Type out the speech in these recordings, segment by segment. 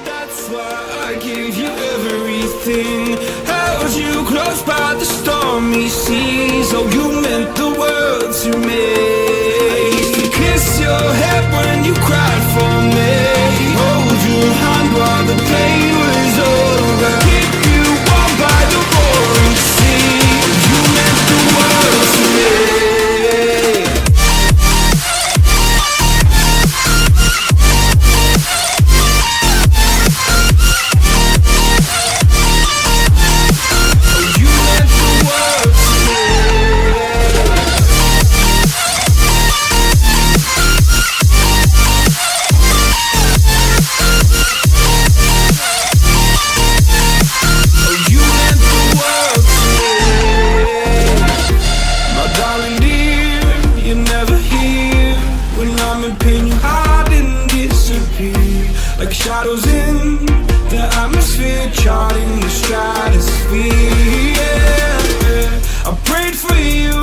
That's why I gave you everything. Held you close by the stormy seas. Oh, you meant the world to me. I used to kiss your head when you cried for me. Hold your hand while the pain was over. Keep you warm by the roaring sea. You meant the world to me. Like shadows in the atmosphere, charting the stratosphere. Yeah. I prayed for you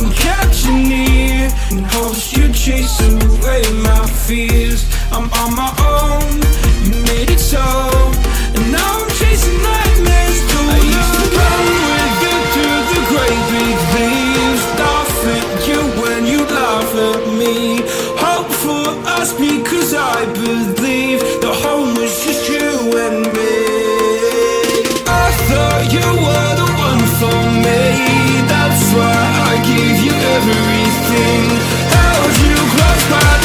and kept you near, in hopes you'd chase away my fears. I'm on my own, you made it so, and now I'm chasing nightmares too. I used to run with you through the great big leaves, laugh at you when you laugh at me. Hope for us because I believe the home was just you and me. I thought you were the one for me. That's why I gave you everything. Held you close by